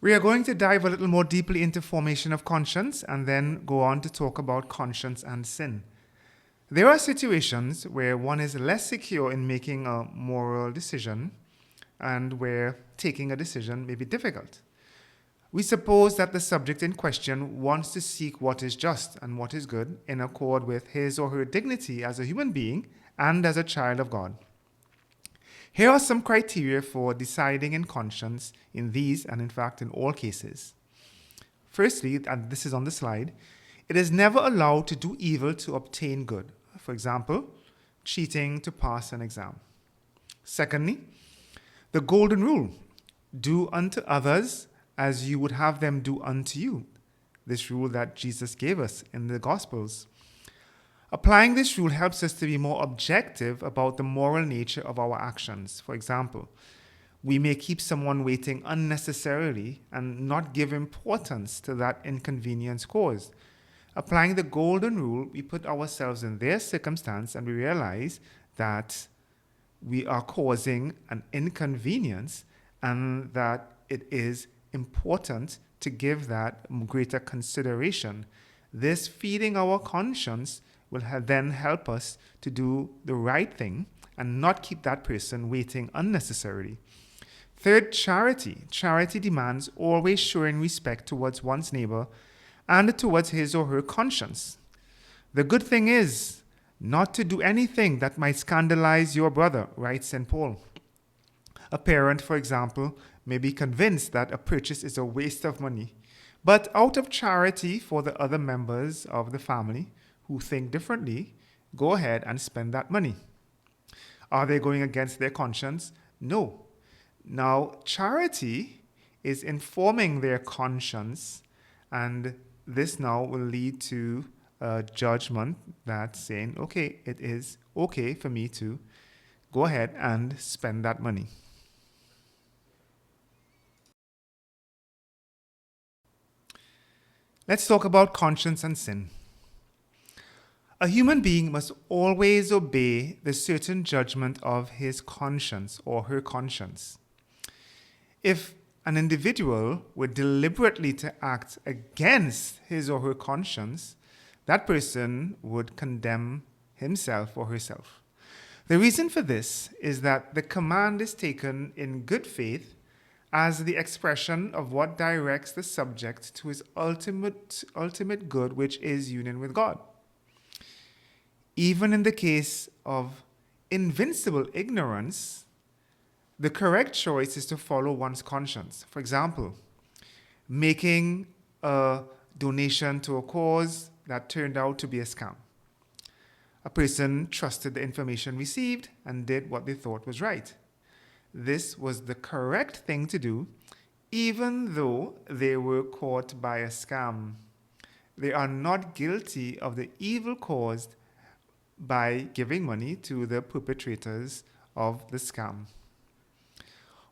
We are going to dive a little more deeply into formation of conscience and then go on to talk about conscience and sin. There are situations where one is less secure in making a moral decision and where taking a decision may be difficult. We suppose that the subject in question wants to seek what is just and what is good in accord with his or her dignity as a human being and as a child of God. Here are some criteria for deciding in conscience in these and in fact in all cases. Firstly, and this is on the slide, it is never allowed to do evil to obtain good. For example, cheating to pass an exam. Secondly, the golden rule, do unto others as you would have them do unto you. This rule that Jesus gave us in the Gospels. Applying this rule helps us to be more objective about the moral nature of our actions. For example, we may keep someone waiting unnecessarily and not give importance to that inconvenience caused. Applying the golden rule, we put ourselves in their circumstance and we realize that we are causing an inconvenience and that it is important to give that greater consideration. This feeding our conscience will then help us to do the right thing and not keep that person waiting unnecessarily. Third, charity. Charity demands always showing respect towards one's neighbor and towards his or her conscience. The good thing is not to do anything that might scandalize your brother, writes St. Paul. A parent, for example, may be convinced that a purchase is a waste of money, but out of charity for the other members of the family who think differently, go ahead and spend that money. Are they going against their conscience? No. Now, charity is informing their conscience, and this now will lead to a judgment that's saying, okay, it is okay for me to go ahead and spend that money. Let's talk about conscience and sin. A human being must always obey the certain judgment of his conscience or her conscience. If an individual were deliberately to act against his or her conscience, that person would condemn himself or herself. The reason for this is that the command is taken in good faith as the expression of what directs the subject to his ultimate good, which is union with God. Even in the case of invincible ignorance, the correct choice is to follow one's conscience. For example, making a donation to a cause that turned out to be a scam. A person trusted the information received and did what they thought was right. This was the correct thing to do, even though they were caught by a scam. They are not guilty of the evil caused by giving money to the perpetrators of the scam.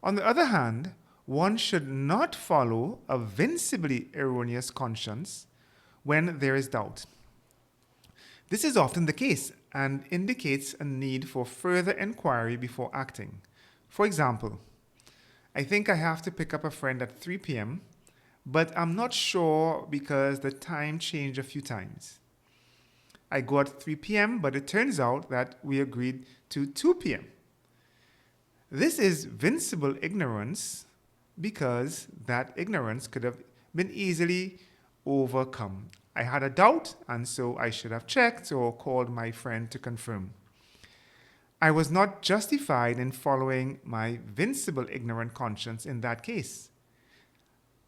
On the other hand, one should not follow a vincibly erroneous conscience when there is doubt. This is often the case and indicates a need for further inquiry before acting. For example, I think I have to pick up a friend at 3 p.m., but I'm not sure because the time changed a few times. I go at 3 p.m., but it turns out that we agreed to 2 p.m. This is vincible ignorance because that ignorance could have been easily overcome. I had a doubt, and so I should have checked or called my friend to confirm. I was not justified in following my vincible ignorant conscience in that case.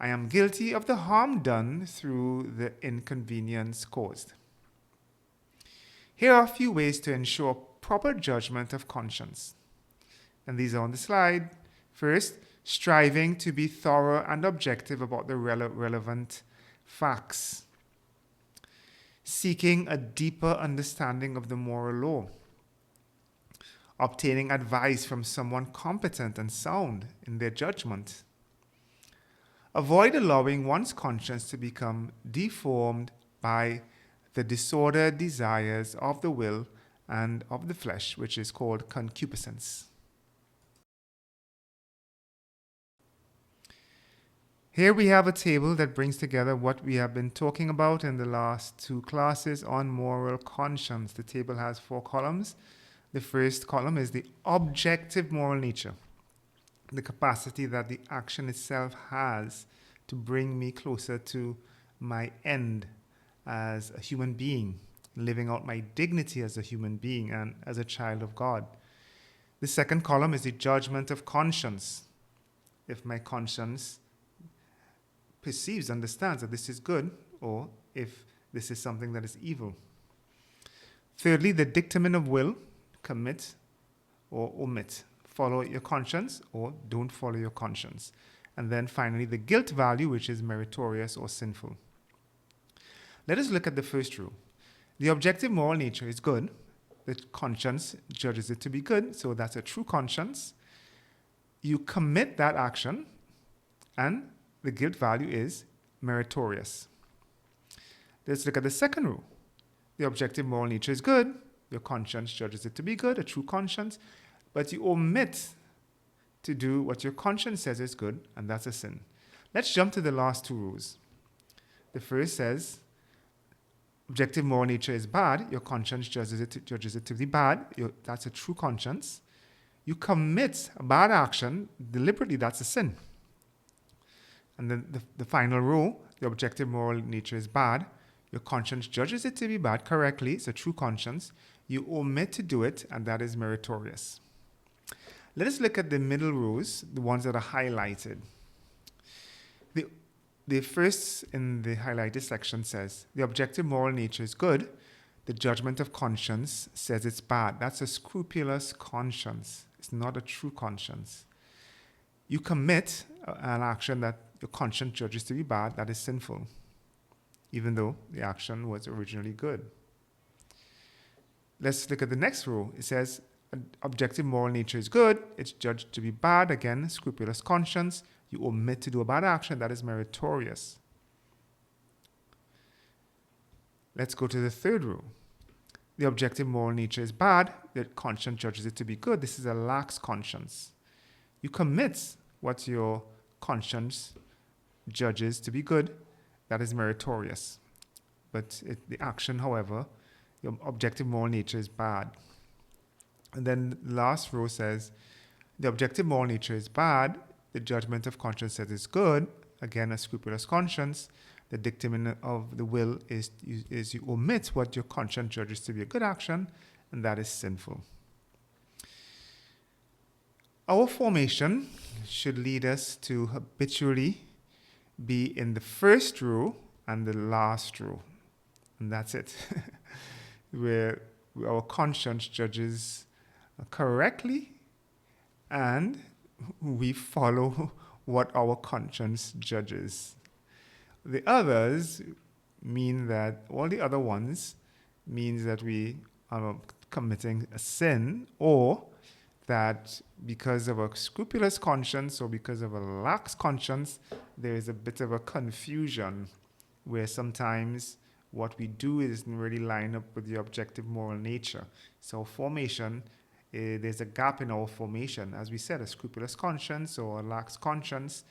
I am guilty of the harm done through the inconvenience caused. Here are a few ways to ensure proper judgment of conscience. And these are on the slide. First, striving to be thorough and objective about the relevant facts. Seeking a deeper understanding of the moral law. Obtaining advice from someone competent and sound in their judgment. Avoid allowing one's conscience to become deformed by the disordered desires of the will and of the flesh, which is called concupiscence. Here we have a table that brings together what we have been talking about in the last two classes on moral conscience. The table has 4 columns. The first column is the objective moral nature, the capacity that the action itself has to bring me closer to my end as a human being, living out my dignity as a human being and as a child of God. The second column is the judgment of conscience. If my conscience perceives, understands that this is good, or if this is something that is evil. Thirdly, the dictamen of will, commit or omit. Follow your conscience or don't follow your conscience. And then finally, the guilt value, which is meritorious or sinful. Let us look at the first rule. The objective moral nature is good. The conscience judges it to be good, so that's a true conscience. You commit that action, and the guilt value is meritorious. Let's look at the second rule. The objective moral nature is good. Your conscience judges it to be good, a true conscience, but you omit to do what your conscience says is good, and that's a sin. Let's jump to the last 2 rules. The first says, objective moral nature is bad. Your conscience judges it to be bad. That's a true conscience. You commit a bad action deliberately, that's a sin. And then the final rule, the objective moral nature is bad. Your conscience judges it to be bad correctly. It's a true conscience. You omit to do it, and that is meritorious. Let us look at the middle rules, the ones that are highlighted. The first in the highlighted section says, the objective moral nature is good. The judgment of conscience says it's bad. That's a scrupulous conscience. It's not a true conscience. You commit an action that your conscience judges to be bad, that is sinful, even though the action was originally good. Let's look at the next rule. It says, objective moral nature is good. It's judged to be bad. Again, scrupulous conscience. You omit to do a bad action, that is meritorious. Let's go to the third rule. The objective moral nature is bad. The conscience judges it to be good. This is a lax conscience. You commit what your conscience judges to be good, that is meritorious. But the action, however, your objective moral nature is bad. And then the last row says, the objective moral nature is bad. The judgment of conscience says it's good. Again, a scrupulous conscience. The dictamen of the will is you omit what your conscience judges to be a good action, and that is sinful. Our formation should lead us to habitually be in the first row and the last row. And that's it. Where our conscience judges correctly and we follow what our conscience judges. The others mean that, all the other ones means that we are committing a sin, or that because of a scrupulous conscience or because of a lax conscience, there is a bit of a confusion where sometimes what we do isn't really line up with the objective moral nature. So formation, there's a gap in our formation. As we said, a scrupulous conscience or a lax conscience,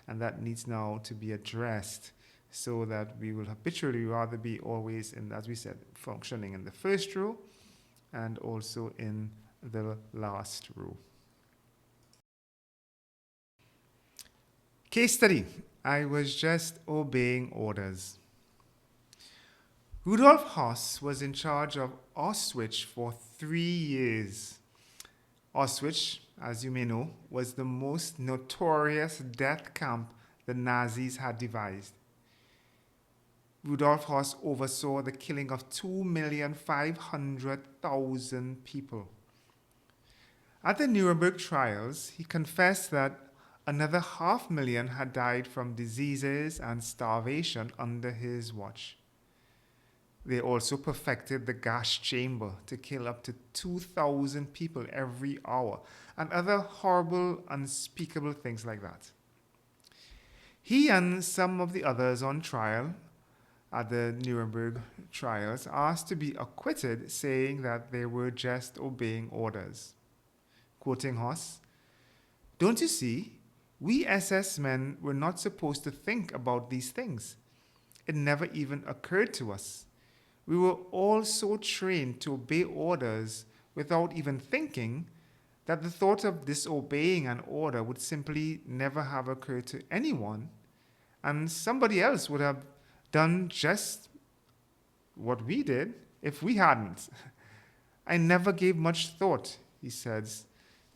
and that needs now to be addressed so that we will habitually rather be always in, as we said, functioning in the first row and also in the last row. Case study. I was just obeying orders. Rudolf Höss was in charge of Auschwitz for 3 years. Auschwitz, as you may know, was the most notorious death camp the Nazis had devised. Rudolf Höss oversaw the killing of 2,500,000 people. At the Nuremberg trials, he confessed that another 500,000 had died from diseases and starvation under his watch. They also perfected the gas chamber to kill up to 2,000 people every hour, and other horrible, unspeakable things like that. He and some of the others on trial at the Nuremberg trials asked to be acquitted, saying that they were just obeying orders. Quoting Höss, "Don't you see, We SS men were not supposed to think about these things. It never even occurred to us. We were all so trained to obey orders without even thinking that the thought of disobeying an order would simply never have occurred to anyone, and somebody else would have done just what we did if we hadn't. I never gave much thought, he says,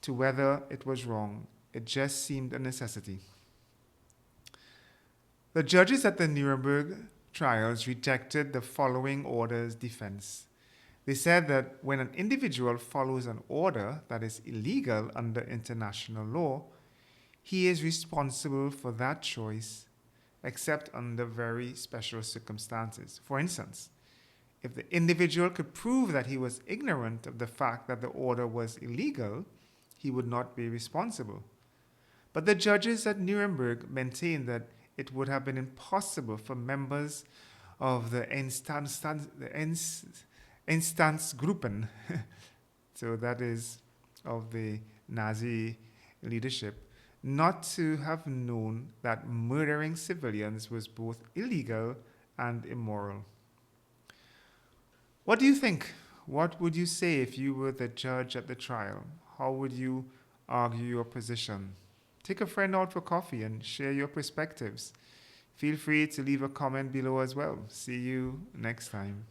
to whether it was wrong. It just seemed a necessity. The judges at the Nuremberg trials rejected the following order's defense. They said that when an individual follows an order that is illegal under international law, he is responsible for that choice, except under very special circumstances. For instance, if the individual could prove that he was ignorant of the fact that the order was illegal, he would not be responsible. But the judges at Nuremberg maintained that it would have been impossible for members of the Einsatzgruppen, so that is of the Nazi leadership, not to have known that murdering civilians was both illegal and immoral. What do you think? What would you say if you were the judge at the trial? How would you argue your position? Take a friend out for coffee and share your perspectives. Feel free to leave a comment below as well. See you next time.